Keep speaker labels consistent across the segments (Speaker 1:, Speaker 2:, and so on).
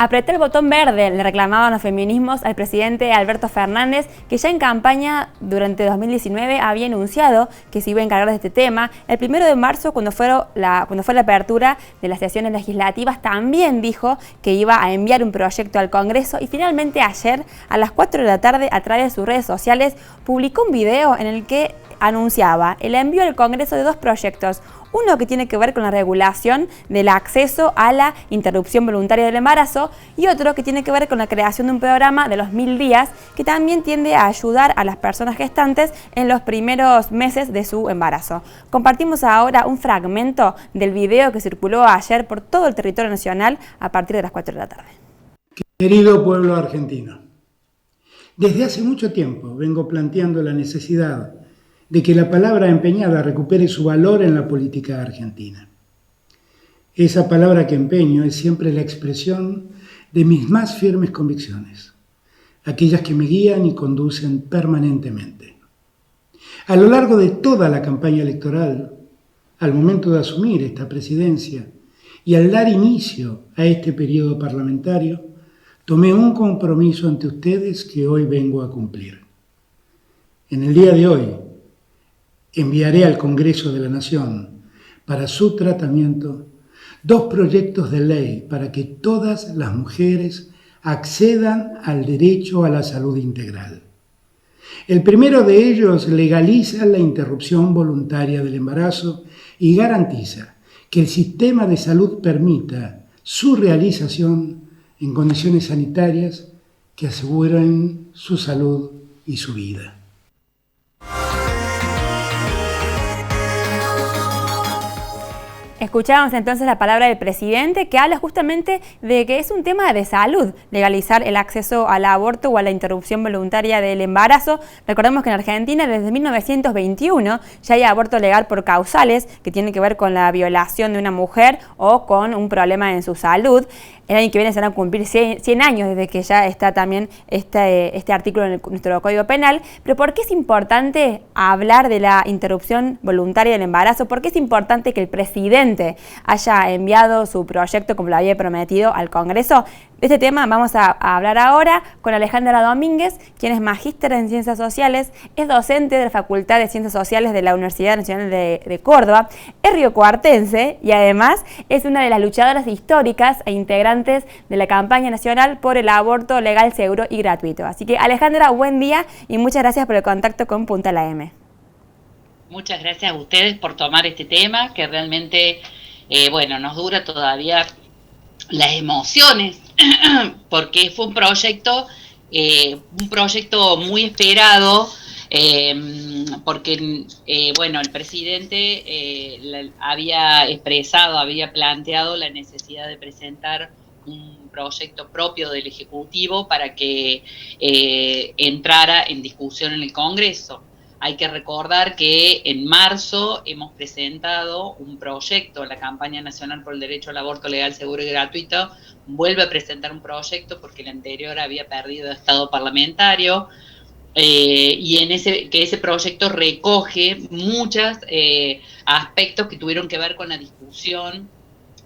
Speaker 1: Apreté el botón verde, le reclamaban los feminismos al presidente Alberto Fernández, que ya en campaña durante 2019 había anunciado que se iba a encargar de este tema. El 1 de marzo, cuando fue la apertura de las sesiones legislativas, también dijo que iba a enviar un proyecto al Congreso y finalmente ayer, a las 4 de la tarde, a través de sus redes sociales, publicó un video en el que anunciaba el envío al Congreso de dos proyectos. Uno que tiene que ver con la regulación del acceso a la interrupción voluntaria del embarazo y otro que tiene que ver con la creación de un programa de los 1000 días que también tiende a ayudar a las personas gestantes en los primeros meses de su embarazo. Compartimos ahora un fragmento del video que circuló ayer por todo el territorio nacional a partir de las 4 de la tarde.
Speaker 2: Querido pueblo argentino, desde hace mucho tiempo vengo planteando la necesidad de que la palabra empeñada recupere su valor en la política argentina. Esa palabra que empeño es siempre la expresión de mis más firmes convicciones, aquellas que me guían y conducen permanentemente. A lo largo de toda la campaña electoral, al momento de asumir esta presidencia y al dar inicio a este periodo parlamentario, tomé un compromiso ante ustedes que hoy vengo a cumplir. En el día de hoy, enviaré al Congreso de la Nación para su tratamiento 2 proyectos de ley para que todas las mujeres accedan al derecho a la salud integral. El primero de ellos legaliza la interrupción voluntaria del embarazo y garantiza que el sistema de salud permita su realización en condiciones sanitarias que aseguren su salud y su vida.
Speaker 1: Escuchábamos entonces la palabra del presidente que habla justamente de que es un tema de salud, legalizar el acceso al aborto o a la interrupción voluntaria del embarazo. Recordemos que en Argentina desde 1921 ya hay aborto legal por causales que tiene que ver con la violación de una mujer o con un problema en su salud. El año que viene se van a cumplir 100 años desde que ya está también este artículo en nuestro Código Penal. Pero ¿por qué es importante hablar de la interrupción voluntaria del embarazo? ¿Por qué es importante que el presidente haya enviado su proyecto, como lo había prometido, al Congreso? De este tema vamos a hablar ahora con Alejandra Domínguez, quien es magíster en Ciencias Sociales, es docente de la Facultad de Ciencias Sociales de la Universidad Nacional de Córdoba, es riocuartense y además es una de las luchadoras históricas e integrantes de la campaña nacional por el aborto legal, seguro y gratuito. Así que Alejandra, buen día y muchas gracias por el contacto con Punta la M.
Speaker 3: Muchas gracias a ustedes por tomar este tema que realmente, nos dura todavía las emociones, porque fue un proyecto muy esperado, porque el presidente había planteado la necesidad de presentar un proyecto propio del Ejecutivo para que entrara en discusión en el Congreso. Hay que recordar que en marzo hemos presentado un proyecto, la Campaña Nacional por el Derecho al Aborto Legal, Seguro y Gratuito vuelve a presentar un proyecto porque el anterior había perdido estado parlamentario, y ese proyecto recoge muchos aspectos que tuvieron que ver con la discusión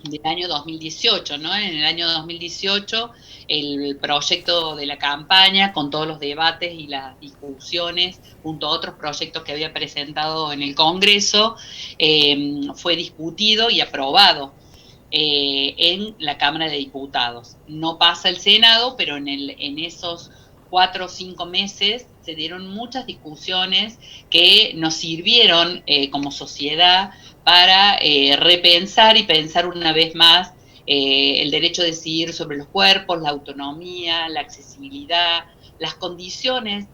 Speaker 3: del año 2018, ¿no? En el año 2018 el proyecto de la campaña con todos los debates y las discusiones junto a otros proyectos que había presentado en el Congreso fue discutido y aprobado en la Cámara de Diputados. No pasa el Senado, pero en esos 4 o 5 meses se dieron muchas discusiones que nos sirvieron como sociedad para repensar y pensar una vez más el derecho a decidir sobre los cuerpos, la autonomía, la accesibilidad, las condiciones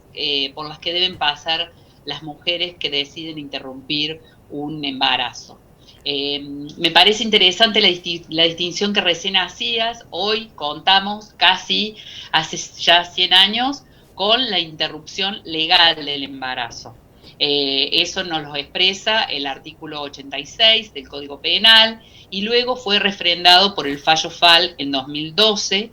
Speaker 3: por las que deben pasar las mujeres que deciden interrumpir un embarazo. Me parece interesante la distinción que recién hacías. Hoy contamos casi hace ya 100 años con la interrupción legal del embarazo. Eso nos lo expresa el artículo 86 del Código Penal y luego fue refrendado por el fallo FAL en 2012,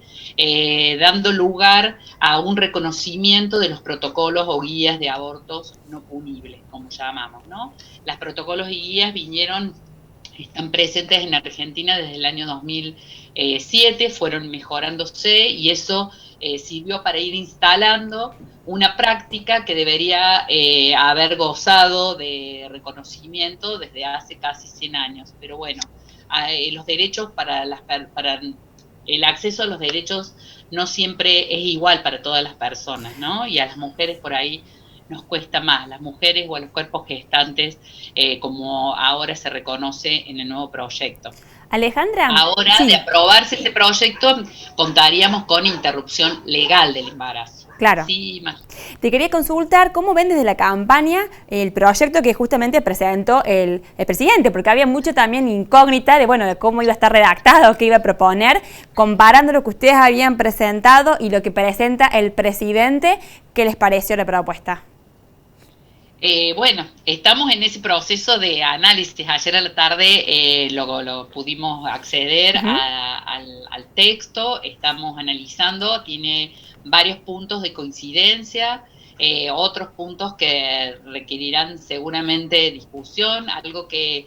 Speaker 3: dando lugar a un reconocimiento de los protocolos o guías de abortos no punibles, como llamamos, ¿no? Los protocolos y guías vinieron están presentes en Argentina desde el año 2007, fueron mejorándose y eso sirvió para ir instalando una práctica que debería haber gozado de reconocimiento desde hace casi 100 años. Pero bueno, los derechos para el acceso a los derechos no siempre es igual para todas las personas, ¿no? Y a las mujeres por ahí nos cuesta más, las mujeres o a los cuerpos gestantes, como ahora se reconoce en el nuevo proyecto.
Speaker 1: Alejandra,
Speaker 3: Ahora,
Speaker 1: sí,
Speaker 3: de aprobarse ese proyecto, contaríamos con interrupción legal del embarazo.
Speaker 1: claro.
Speaker 3: Sí,
Speaker 1: Te quería consultar cómo ven desde la campaña el proyecto que justamente presentó el presidente, porque había mucho también incógnita de, bueno, de cómo iba a estar redactado, qué iba a proponer, comparando lo que ustedes habían presentado y lo que presenta el presidente. ¿Qué les pareció la propuesta?
Speaker 3: Bueno, estamos en ese proceso de análisis. Ayer a la tarde lo pudimos acceder al texto, estamos analizando, tiene varios puntos de coincidencia, otros puntos que requerirán seguramente discusión, algo que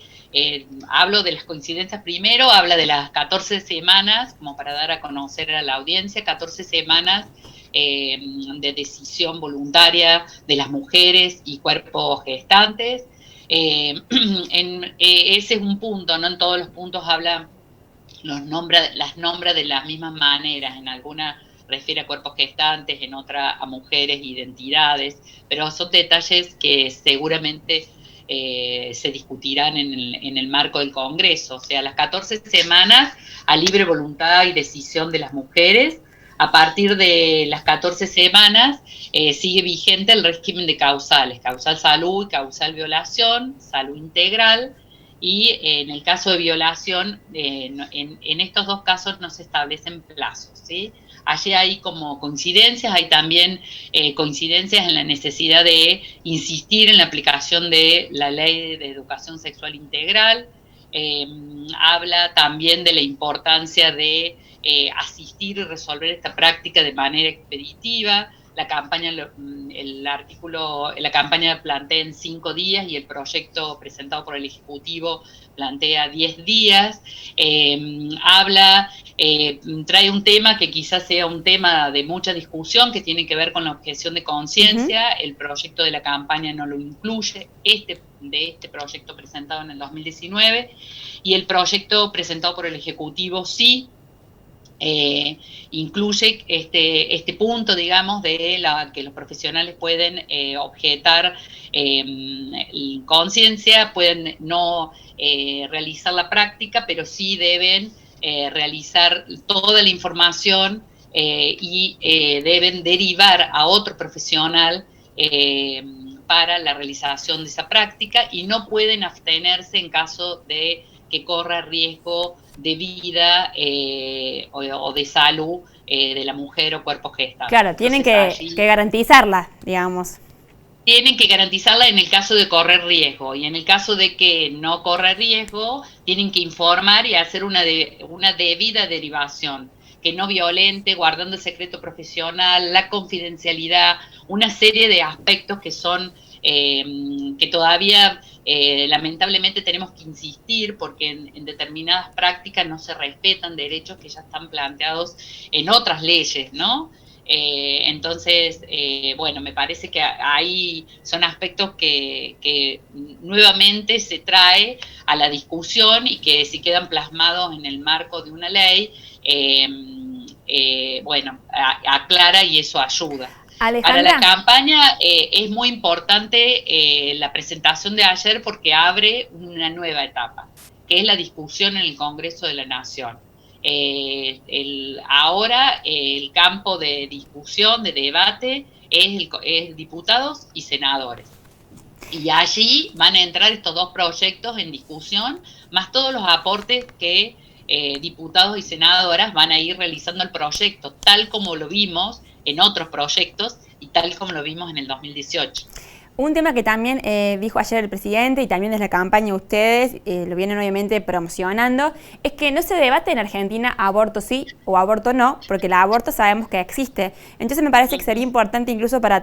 Speaker 3: hablo de las coincidencias primero, habla de las 14 semanas, como para dar a conocer a la audiencia, 14 semanas de decisión voluntaria de las mujeres y cuerpos gestantes. Ese es un punto, no en todos los puntos habla, las nombra de las mismas maneras, en alguna refiere a cuerpos gestantes, en otra a mujeres, identidades, pero son detalles que seguramente se discutirán en el marco del Congreso, o sea, las 14 semanas a libre voluntad y decisión de las mujeres. A partir de las 14 semanas sigue vigente el régimen de causales, causal salud y causal violación, salud integral, y en el caso de violación, en estos dos casos no se establecen plazos, ¿sí? Allí hay como coincidencias, hay también coincidencias en la necesidad de insistir en la aplicación de la Ley de Educación Sexual Integral, habla también de la importancia de asistir y resolver esta práctica de manera expeditiva. La campaña, la campaña plantea en 5 días y el proyecto presentado por el Ejecutivo plantea 10 días. Trae un tema que quizás sea un tema de mucha discusión, que tiene que ver con la objeción de conciencia. El proyecto de la campaña no lo incluye, de este proyecto presentado en el 2019, y el proyecto presentado por el Ejecutivo sí. Incluye este punto, digamos, de que los profesionales pueden objetar conciencia, pueden no realizar la práctica, pero sí deben realizar toda la información y deben derivar a otro profesional para la realización de esa práctica, y no pueden abstenerse en caso de que corra riesgo de vida o de salud de la mujer o cuerpo gestante.
Speaker 1: Claro, tienen que garantizarla, digamos.
Speaker 3: Tienen que garantizarla en el caso de correr riesgo, y en el caso de que no corra riesgo, tienen que informar y hacer una debida derivación, que no violente, guardando el secreto profesional, la confidencialidad, una serie de aspectos que son que todavía lamentablemente tenemos que insistir, porque en determinadas prácticas no se respetan derechos que ya están planteados en otras leyes, ¿no? Entonces, bueno, me parece que ahí son aspectos que nuevamente se trae a la discusión, y que si quedan plasmados en el marco de una ley, bueno, aclara, y eso ayuda.
Speaker 1: Alejandra.
Speaker 3: Para la campaña es muy importante la presentación de ayer, porque abre una nueva etapa, que es la discusión en el Congreso de la Nación. Ahora el campo de discusión, de debate, es diputados y senadores. Y allí van a entrar estos dos proyectos en discusión, más todos los aportes que diputados y senadoras van a ir realizando al proyecto, tal como lo vimos en otros proyectos y tal como lo vimos en el 2018.
Speaker 1: Un tema que también dijo ayer el presidente y también desde la campaña ustedes lo vienen obviamente promocionando, es que no se debate en Argentina aborto sí o aborto no, porque el aborto sabemos que existe. Entonces me parece que sería importante incluso para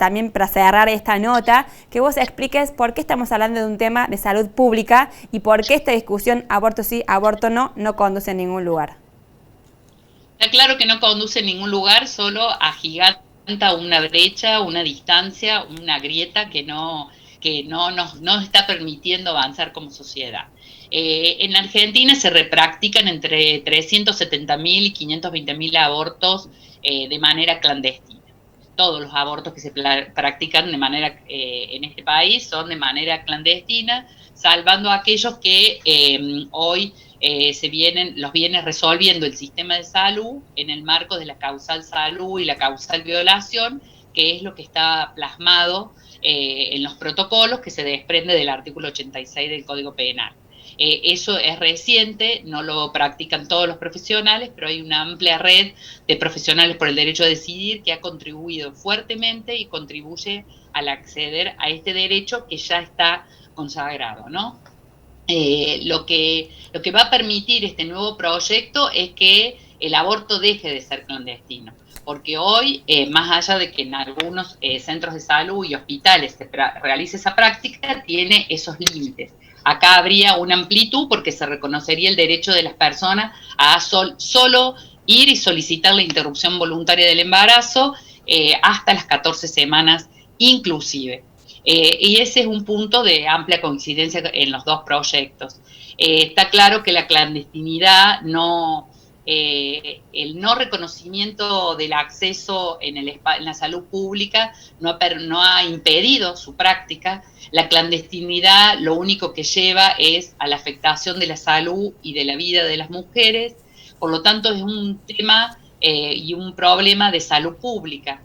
Speaker 1: cerrar esta nota, que vos expliques por qué estamos hablando de un tema de salud pública y por qué esta discusión aborto sí, aborto no conduce a ningún lugar.
Speaker 3: Está claro que no conduce a ningún lugar, solo agiganta una brecha, una distancia, una grieta que no nos está permitiendo avanzar como sociedad. En Argentina se repractican entre 370.000 y 520.000 abortos de manera clandestina. Todos los abortos que se practican de manera en este país son de manera clandestina, salvando aquellos que hoy los viene resolviendo el sistema de salud en el marco de la causal salud y la causal violación, que es lo que está plasmado en los protocolos que se desprende del artículo 86 del Código Penal. Eso es reciente, no lo practican todos los profesionales, pero hay una amplia red de profesionales por el derecho a decidir que ha contribuido fuertemente y contribuye al acceder a este derecho que ya está consagrado, ¿no? Lo que va a permitir este nuevo proyecto es que el aborto deje de ser clandestino, porque hoy, más allá de que en algunos centros de salud y hospitales se realice esa práctica, tiene esos límites. Acá habría una amplitud porque se reconocería el derecho de las personas a solo ir y solicitar la interrupción voluntaria del embarazo hasta las 14 semanas inclusive. Y ese es un punto de amplia coincidencia en los dos proyectos. Está claro que la clandestinidad el no reconocimiento del acceso en la salud pública no ha impedido su práctica. La clandestinidad lo único que lleva es a la afectación de la salud y de la vida de las mujeres, por lo tanto es un tema y un problema de salud pública.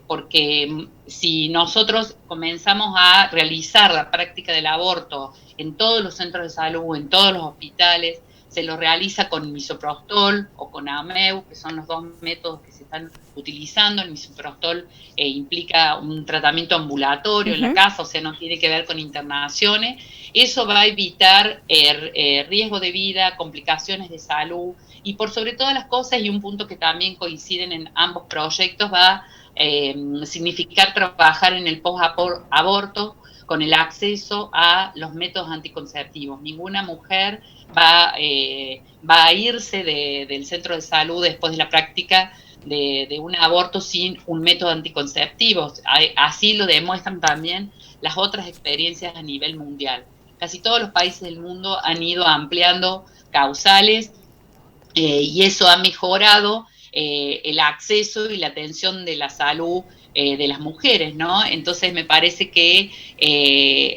Speaker 3: Porque si nosotros comenzamos a realizar la práctica del aborto en todos los centros de salud, en todos los hospitales, se lo realiza con misoprostol o con AMEU, que son los dos métodos que se están utilizando. El misoprostol implica un tratamiento ambulatorio en la casa, o sea, no tiene que ver con internaciones. Eso va a evitar riesgo de vida, complicaciones de salud, y por sobre todas las cosas, y un punto que también coinciden en ambos proyectos, va a significar trabajar en el post-aborto con el acceso a los métodos anticonceptivos. Ninguna mujer va a irse del centro de salud después de la práctica de un aborto sin un método anticonceptivo. Así lo demuestran también las otras experiencias a nivel mundial. Casi todos los países del mundo han ido ampliando causales y eso ha mejorado el acceso y la atención de la salud de las mujeres, ¿no? Entonces me parece que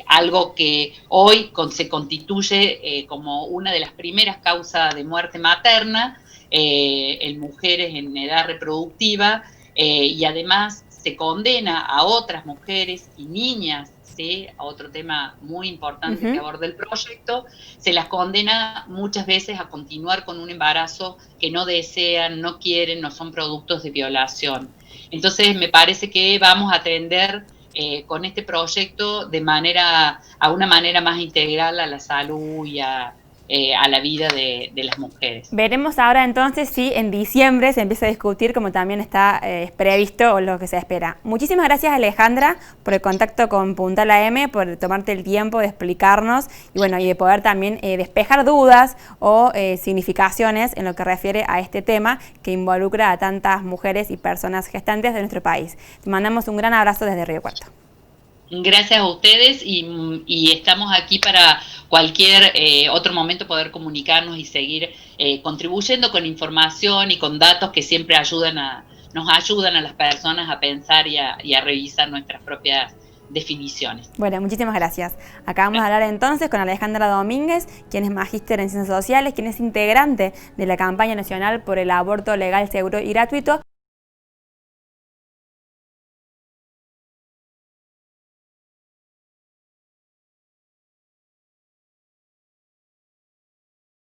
Speaker 3: algo que hoy se constituye como una de las primeras causas de muerte materna en mujeres en edad reproductiva y además se condena a otras mujeres y niñas, ¿sí? A otro tema muy importante que aborda el proyecto, se las condena muchas veces a continuar con un embarazo que no desean, no quieren, no son productos de violación. Entonces me parece que vamos a atender con este proyecto a una manera más integral a la salud y a la vida de las mujeres.
Speaker 1: Veremos ahora entonces si en diciembre se empieza a discutir, como también está previsto o lo que se espera. Muchísimas gracias, Alejandra, por el contacto con Puntal AM, por tomarte el tiempo de explicarnos y de poder también despejar dudas o significaciones en lo que refiere a este tema que involucra a tantas mujeres y personas gestantes de nuestro país. Te mandamos un gran abrazo desde Río Cuarto.
Speaker 3: Gracias a ustedes y estamos aquí para cualquier otro momento poder comunicarnos y seguir contribuyendo con información y con datos que siempre nos ayudan a las personas a pensar y a revisar nuestras propias definiciones.
Speaker 1: Bueno, muchísimas gracias. Acabamos de hablar entonces con Alejandra Domínguez, quien es magíster en Ciencias Sociales, quien es integrante de la campaña nacional por el aborto legal, seguro y gratuito,